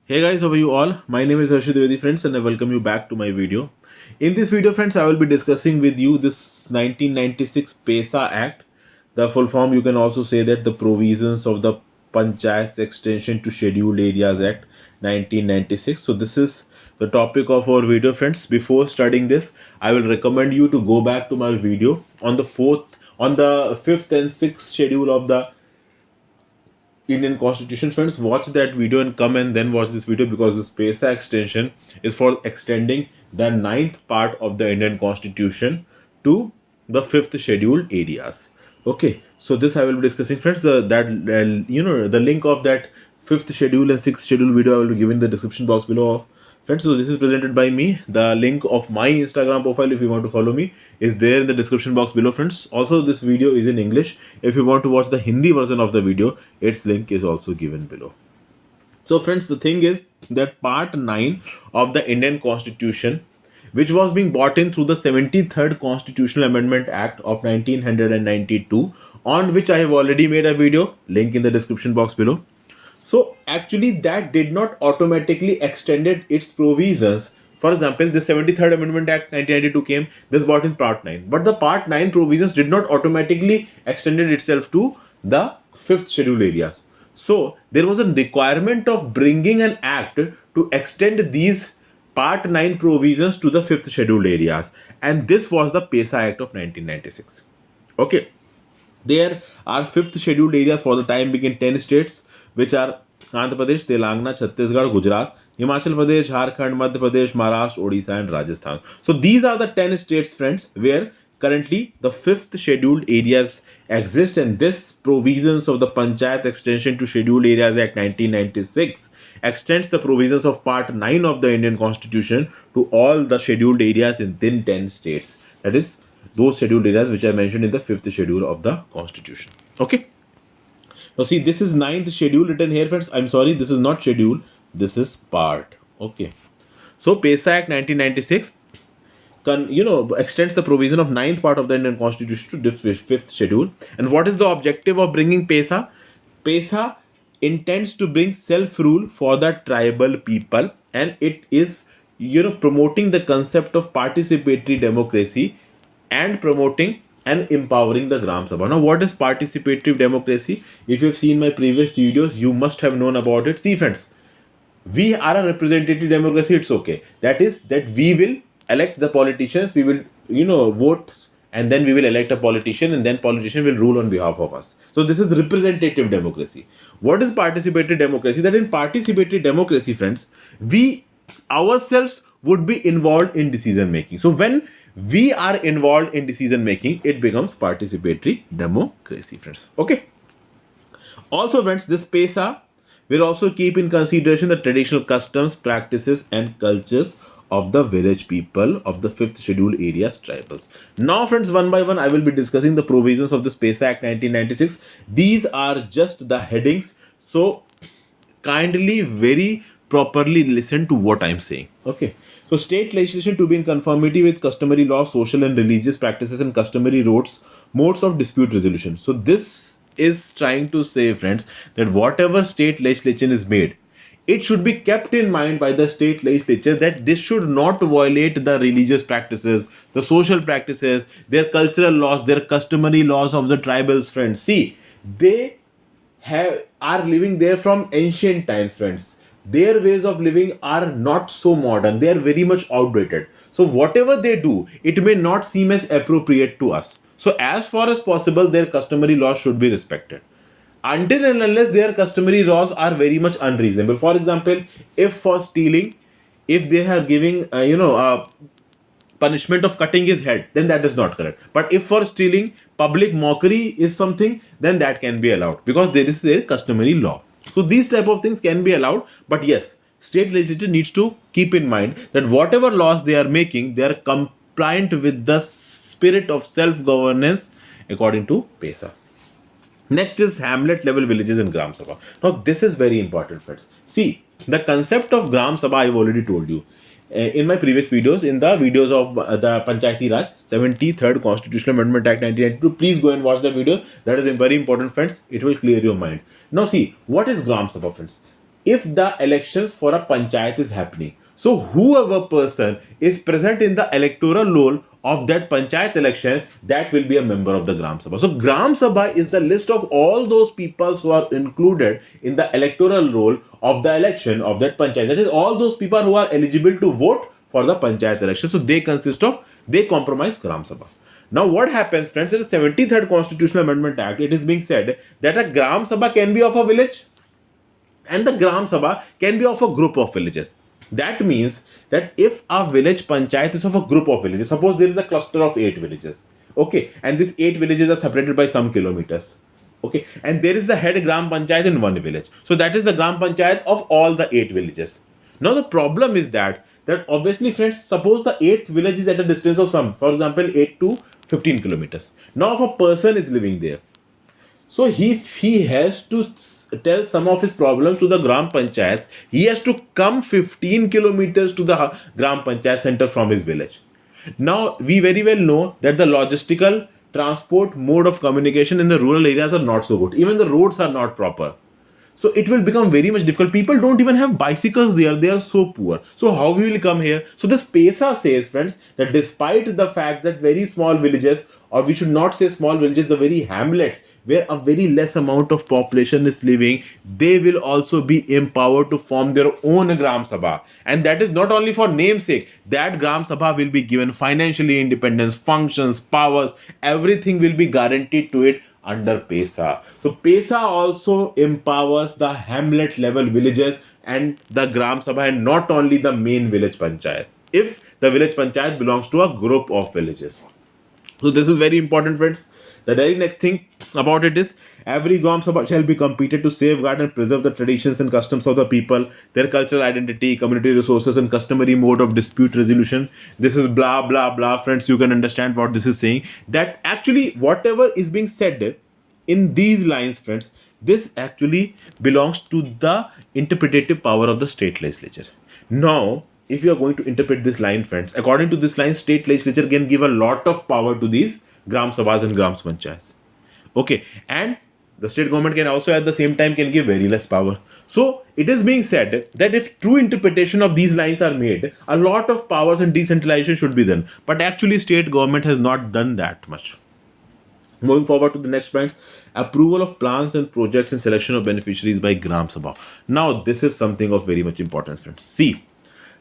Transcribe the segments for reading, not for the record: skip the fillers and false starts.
Hey guys, how are you all? My name is Harshit Dwivedi, friends, and I welcome you back to my video. In this video, friends, I will be discussing with you this 1996 PESA Act. The full form, you can also say that the provisions of the Panchayats Extension to Scheduled Areas Act 1996. So this is the topic of our video, friends. Before studying this, I will recommend you to go back to my video on the fifth and sixth schedule of the Indian Constitution. Friends, watch that video and come and then watch this video, because this PESA extension is for extending the ninth part of the Indian Constitution to the fifth scheduled areas. Okay, so this I will be discussing, friends. The link of that fifth schedule and sixth schedule video I will be given in the description box below. Friends, so this is presented by me. The link of my Instagram profile, if you want to follow me, is there in the description box below, friends. Also, this video is in English. If you want to watch the Hindi version of the video, its link is also given below. So, friends, the thing is that part 9 of the Indian Constitution, which was being brought in through the 73rd Constitutional Amendment Act of 1992, on which I have already made a video, link in the description box below. So actually that did not automatically extended its provisions. For example, the 73rd Amendment Act 1992 came, this brought in part 9. But the part 9 provisions did not automatically extended itself to the 5th schedule areas. So there was a requirement of bringing an act to extend these part 9 provisions to the 5th scheduled areas. And this was the PESA Act of 1996. Okay. There are fifth scheduled areas for the time being in 10 states, which are Andhra Pradesh, Telangana, Chhatisgarh, Gujarat, Himachal Pradesh, Jharkhand, Madhya Pradesh, Maharashtra, Odisha and Rajasthan. So these are the 10 states, friends, where currently the fifth scheduled areas exist, and this provisions of the Panchayat Extension to Scheduled Areas Act 1996 extends the provisions of Part 9 of the Indian Constitution to all the scheduled areas in 10 states. That is, those scheduled areas which I mentioned in the fifth schedule of the Constitution. Okay. Now see, this is ninth schedule written here, friends. I'm sorry, this is not schedule. This is part. Okay. So PESA Act 1996 extends the provision of ninth part of the Indian Constitution to the fifth schedule. And what is the objective of bringing PESA? PESA intends to bring self-rule for the tribal people, and it is promoting the concept of participatory democracy and promoting and empowering the Gram Sabha. Now, what is participative democracy? If you've seen my previous videos, you must have known about it. See, friends, we are a representative democracy. It's okay. That is that we will elect the politicians. We will, vote, and then we will elect a politician, and then politician will rule on behalf of us. So this is representative democracy. What is participatory democracy? That in participatory democracy, friends, we ourselves would be involved in decision making. So when we are involved in decision making, it becomes participatory democracy, friends. Okay. Also, friends, this PESA will also keep in consideration the traditional customs, practices, and cultures of the village people of the fifth schedule areas tribals. Now, friends, one by one, I will be discussing the provisions of this PESA Act 1996. These are just the headings. So, kindly very properly listen to what I'm saying. Okay. So state legislation to be in conformity with customary law, social and religious practices, and customary modes of dispute resolution. So this is trying to say, friends, that whatever state legislation is made, it should be kept in mind by the state legislature that this should not violate the religious practices, the social practices, their cultural laws, their customary laws of the tribals, friends. See, they are living there from ancient times, friends. Their ways of living are not so modern, they are very much outdated. So whatever they do, it may not seem as appropriate to us. So as far as possible, their customary laws should be respected, until and unless their customary laws are very much unreasonable. For example, if for stealing, if they are giving punishment of cutting his head, then that is not correct. But if for stealing public mockery is something, then that can be allowed, because there is a customary law. So these type of things can be allowed. But yes, state legislature needs to keep in mind that whatever laws they are making, they are compliant with the spirit of self-governance according to PESA. Next is hamlet level villages and Gram Sabha. Now this is very important, friends. See, the concept of Gram Sabha I've already told you in my previous videos, in the videos of the Panchayati Raj 73rd Constitutional Amendment Act 1992. Please go and watch the video. That is very important, friends. It will clear your mind. Now see, what is Gram Sabha, friends? if the elections for a panchayat is happening. So whoever person is present in the electoral roll of that panchayat election, that will be a member of the Gram Sabha. So Gram Sabha is the list of all those people who are included in the electoral roll of the election of that panchayat. That is all those people who are eligible to vote for the panchayat election. So they comprise Gram Sabha. Now, what happens, friends? In the 73rd Constitutional Amendment Act, it is being said that a Gram Sabha can be of a village and the Gram Sabha can be of a group of villages. That means that if a village panchayat is of a group of villages, suppose there is a cluster of 8 villages, okay, and these 8 villages are separated by some kilometers, okay, and there is the head Gram Panchayat in one village. So that is the Gram Panchayat of all the 8 villages. Now the problem is that obviously, friends, suppose the eighth village is at a distance of some, for example, 8 to 15 kilometers. Now if a person is living there, so he has to tell some of his problems to the Gram Panchayats. He has to come 15 kilometers to the Gram Panchayat center from his village. Now, we very well know that the logistical transport mode of communication in the rural areas are not so good. Even the roads are not proper. So it will become very much difficult. People don't even have bicycles there. They are so poor. So how we will come here? So this PESA says, friends, that despite the fact that very small villages, or we should not say small villages, the very hamlets where a very less amount of population is living, they will also be empowered to form their own Gram Sabha. And that is not only for namesake. That Gram Sabha will be given financially independence, functions, powers, everything will be guaranteed to it under PESA. So PESA also empowers the hamlet level villages and the Gram Sabha, and not only the main village panchayat, if the village panchayat belongs to a group of villages. So this is very important, friends. The very next thing about it is every Gram Sabha shall be competent to safeguard and preserve the traditions and customs of the people, their cultural identity, community resources, and customary mode of dispute resolution. This is blah blah blah, friends. You can understand what this is saying. That actually whatever is being said in these lines, friends, this actually belongs to the interpretative power of the state legislature. Now, if you are going to interpret this line, friends, according to this line, state legislature can give a lot of power to these Gram Sabhas and Gram Panchayats. Okay, and the state government can also at the same time can give very less power. So it is being said that if true interpretation of these lines are made, a lot of powers and decentralization should be done. But actually, state government has not done that much. Moving forward to the next point, approval of plans and projects and selection of beneficiaries by Gram Sabha. Now, this is something of very much importance, friends. See,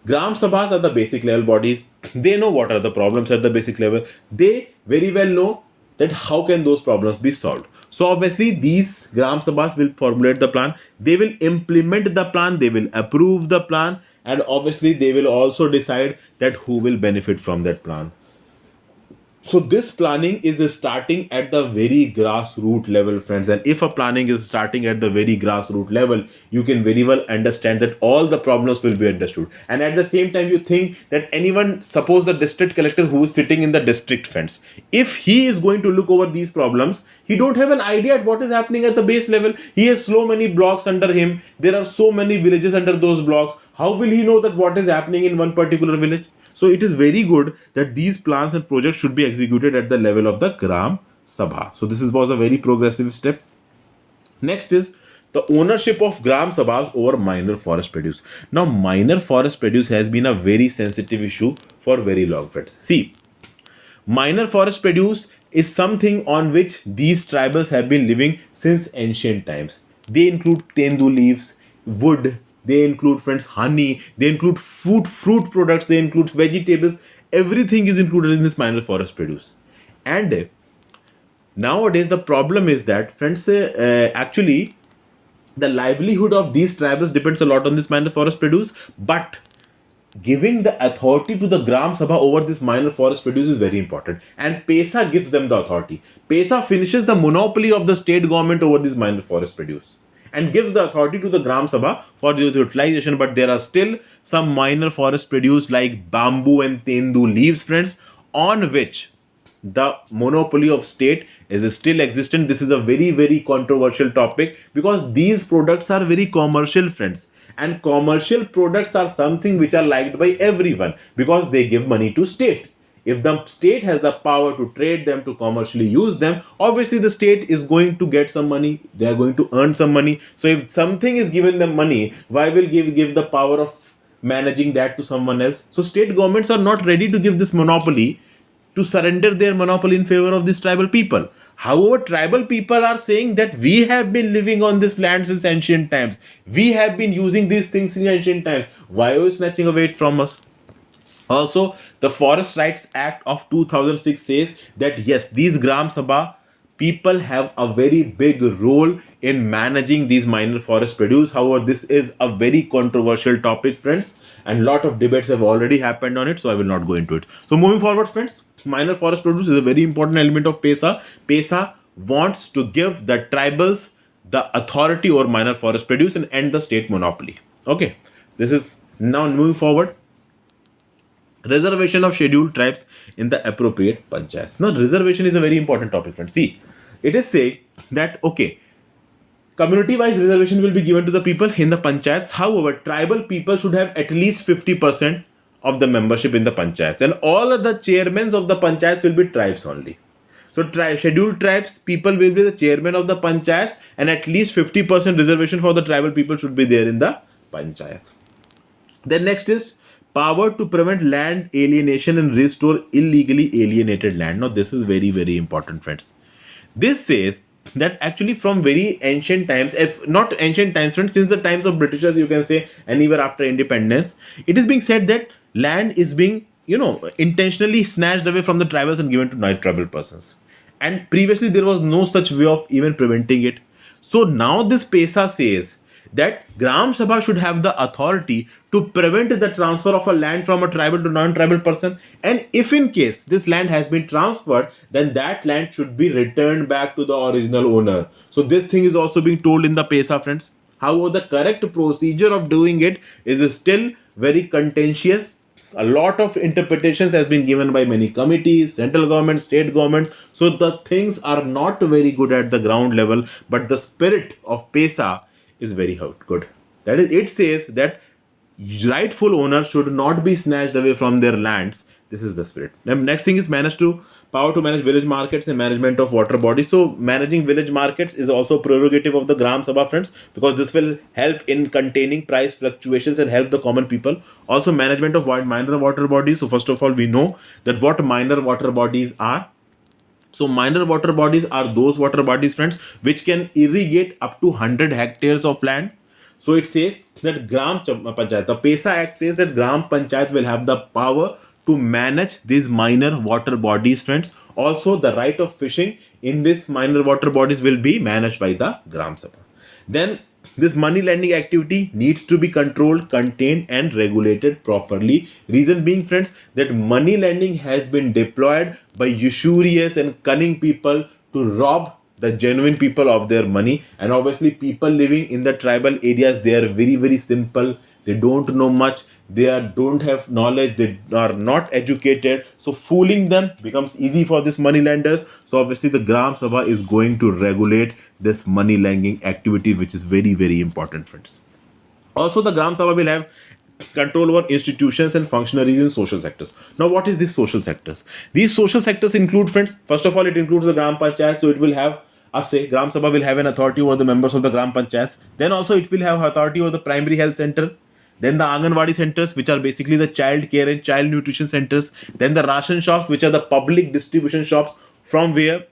Gram Sabhas are the basic level bodies. They know what are the problems at the basic level. They very well know that how can those problems be solved. So obviously, these Gram Sabhas will formulate the plan. They will implement the plan. They will approve the plan, and obviously, they will also decide that who will benefit from that plan. So this planning is starting at the very grassroots level, friends. And if a planning is starting at the very grassroots level, you can very well understand that all the problems will be understood. And at the same time, you think that anyone, suppose the district collector who is sitting in the district, friends, if he is going to look over these problems, he don't have an idea at what is happening at the base level. He has so many blocks under him. There are so many villages under those blocks. How will he know that what is happening in one particular village? So it is very good that these plans and projects should be executed at the level of the Gram Sabha. So was a very progressive step. Next is the ownership of Gram Sabhas over minor forest produce. Now, minor forest produce has been a very sensitive issue for very long, friends. See, minor forest produce is something on which these tribals have been living since ancient times. They include tendu leaves, wood, they include, friends, honey, they include fruit products, they include vegetables. Everything is included in this minor forest produce. And nowadays the problem is that, friends, actually the livelihood of these tribals depends a lot on this minor forest produce, but giving the authority to the Gram Sabha over this minor forest produce is very important, and PESA gives them the authority. PESA finishes the monopoly of the state government over this minor forest produce and gives the authority to the Gram Sabha for the utilization. But there are still some minor forest produce like bamboo and tendu leaves, friends, on which the monopoly of state is still existent. This is a very controversial topic because these products are very commercial, friends, and commercial products are something which are liked by everyone because they give money to state. If the state has the power to trade them, to commercially use them, obviously the state is going to get some money. They are going to earn some money. So if something is given them money, why will give the power of managing that to someone else? So state governments are not ready to give this monopoly, to surrender their monopoly in favor of these tribal people. However, tribal people are saying that we have been living on this land since ancient times. We have been using these things in ancient times. Why are you snatching away it from us? Also, the Forest Rights Act of 2006 says that yes, these Gram Sabha people have a very big role in managing these minor forest produce. However, this is a very controversial topic, friends, and lot of debates have already happened on it, so I will not go into it. So moving forward, friends, minor forest produce is a very important element of PESA. PESA wants to give the tribals the authority over minor forest produce and end the state monopoly. Okay, this is now moving forward. Reservation of scheduled tribes in the appropriate panchayats. Now, reservation is a very important topic, friends. See, it is saying that okay, community-wise reservation will be given to the people in the panchayats. However, tribal people should have at least 50% of the membership in the panchayats, and all of the chairmen of the panchayats will be tribes only. So, scheduled tribes people will be the chairman of the panchayats, and at least 50% reservation for the tribal people should be there in the panchayats. Then next is power to prevent land alienation and restore illegally alienated land. Now this is very, very important, friends. This says that actually from very ancient times, if not ancient times, friends, since the times of Britishers, you can say anywhere after independence, it is being said that land is being, intentionally snatched away from the tribals and given to non-tribal persons. And previously there was no such way of even preventing it. So now this PESA says that Gram Sabha should have the authority to prevent the transfer of a land from a tribal to non-tribal person, and if in case this land has been transferred, then that land should be returned back to the original owner. So this thing is also being told in the PESA, friends. However, the correct procedure of doing it is still very contentious. A lot of interpretations has been given by many committees, central government, state government. So the things are not very good at the ground level, but the spirit of PESA is very good. That is, it says that rightful owners should not be snatched away from their lands. This is the spirit. Then next thing is power to manage village markets and management of water bodies. So managing village markets is also prerogative of the Gram Sabha, friends, because this will help in containing price fluctuations and help the common people. Also management of minor water bodies. So first of all, we know that what minor water bodies are. So minor water bodies are those water bodies, friends, which can irrigate up to 100 hectares of land. So it says that Gram Panchayat, the PESA Act says that Gram Panchayat will have the power to manage these minor water bodies, friends. Also, the right of fishing in these minor water bodies will be managed by the Gram Sabha. Then this money lending activity needs to be controlled, contained and regulated properly. Reason being, friends, that money lending has been deployed by usurious and cunning people to rob the genuine people of their money. And obviously people living in the tribal areas, they are very, very simple. They don't know much. Don't have knowledge. They are not educated. So fooling them becomes easy for these money lenders. So obviously the Gram Sabha is going to regulate this money lending activity, which is very, very important, friends. Also, the Gram Sabha will have control over institutions and functionaries in social sectors. Now, what is these social sectors? These social sectors include, friends, first of all, it includes the Gram Panchayat. So it will have a say. Gram Sabha will have an authority over the members of the Gram Panchayats. Then also it will have authority over the primary health center. Then the Anganwadi centers, which are basically the child care and child nutrition centers. Then the ration shops, which are the public distribution shops from where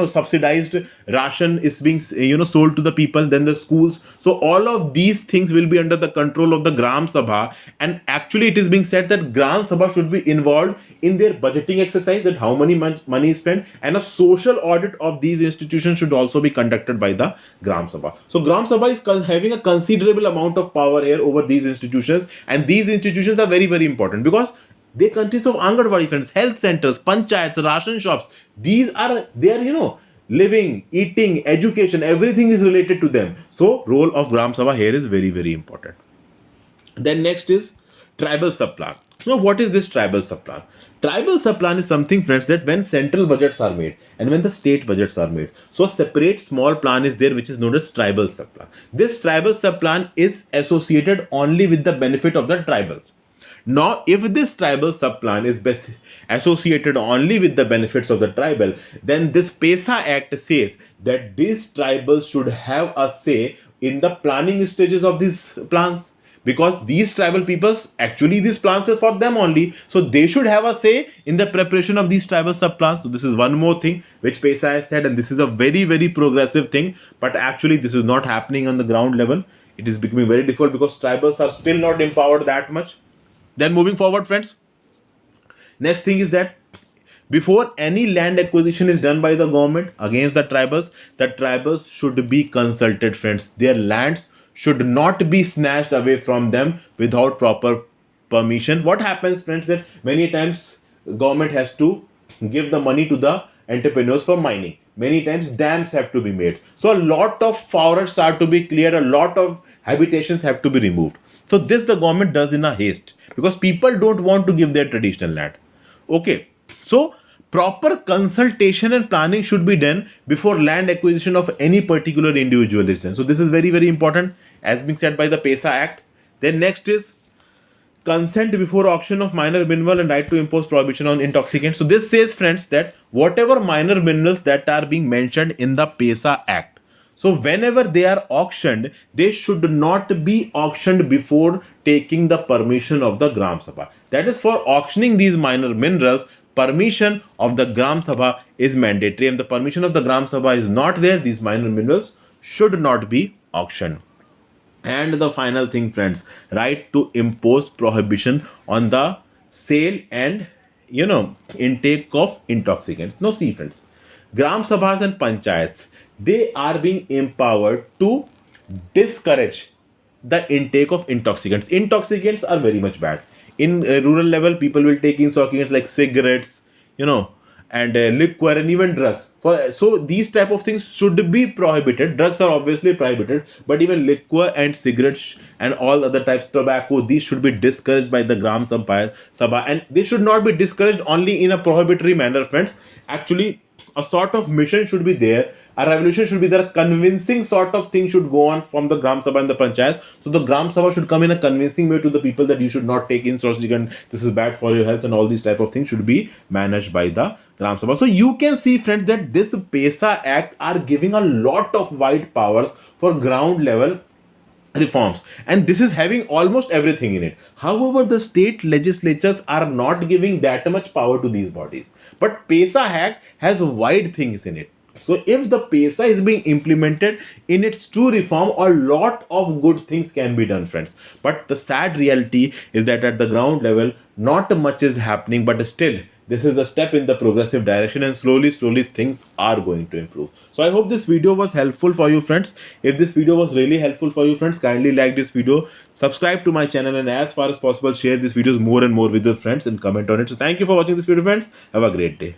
subsidized ration is being sold to the people. Then the schools. So all of these things will be under the control of the Gram Sabha, and actually it is being said that Gram Sabha should be involved in their budgeting exercise, that how many money is spent, and a social audit of these institutions should also be conducted by the Gram Sabha. So Gram Sabha is having a considerable amount of power here over these institutions, and these institutions are very, very important because they consist of Anganwadi, friends, health centers, panchayats, ration shops. They are living, eating, education, everything is related to them. So role of Gram Sabha here is very, very important. Then next is tribal subplan. Now what is this tribal subplan? Tribal subplan is something, friends, that when central budgets are made and when the state budgets are made, so a separate small plan is there which is known as tribal subplan. This tribal subplan is associated only with the benefit of the tribals. Now, if this tribal subplan is associated only with the benefits of the tribal, then this PESA Act says that these tribals should have a say in the planning stages of these plans, because these tribal peoples, actually these plans are for them only, so they should have a say in the preparation of these tribal subplans. So this is one more thing which PESA has said, and this is a very very progressive thing, but actually this is not happening on the ground level. It is becoming very difficult because tribals are still not empowered that much. Then moving forward, friends, next thing is that before any land acquisition is done by the government against the tribals should be consulted, friends. Their lands should not be snatched away from them without proper permission. What happens, friends, that many times government has to give the money to the entrepreneurs for mining. Many times dams have to be made. So a lot of forests are to be cleared, a lot of habitations have to be removed. So this the government does in a haste because people don't want to give their traditional land. Okay, so proper consultation and planning should be done before land acquisition of any particular individual is done. So this is very very important, as being said by the PESA Act. Then next is consent before auction of minor mineral and right to impose prohibition on intoxicants. So this says, friends, that whatever minor minerals that are being mentioned in the PESA Act, so whenever they are auctioned, they should not be auctioned before taking the permission of the Gram Sabha. That is, for auctioning these minor minerals, permission of the Gram Sabha is mandatory, and the permission of the Gram Sabha is not there, these minor minerals should not be auctioned. And the final thing, friends, right to impose prohibition on the sale and intake of intoxicants. Now see, friends, gram sabhas and panchayats, they are being empowered to discourage the intake of intoxicants are very much bad. In rural level, people will take intoxicants like cigarettes, you know and liquor and even drugs. So these type of things should be prohibited. Drugs are obviously prohibited, but even liquor and cigarettes and all other types of tobacco, these should be discouraged by the gram sabha, and they should not be discouraged only in a prohibitory manner, friends. Actually, a sort of mission should be there, a revolution should be there, convincing sort of thing should go on from the gram sabha and the panchayat. So the gram sabha should come in a convincing way to the people that you should not take in and this is bad for your health, and all these type of things should be managed by the gram sabha. So you can see, friends, that this PESA Act are giving a lot of wide powers for ground level reforms, and this is having almost everything in it. However, the state legislatures are not giving that much power to these bodies, but PESA Act has wide things in it. So if the PESA is being implemented in its true reform, a lot of good things can be done, friends. But the sad reality is that at the ground level, not much is happening, but still this is a step in the progressive direction, and slowly things are going to improve. So I hope this video was helpful for you, friends. If this video was really helpful for you, friends, kindly like this video, subscribe to my channel, and as far as possible share these videos more and more with your friends and comment on it. So thank you for watching this video, friends. Have a great day.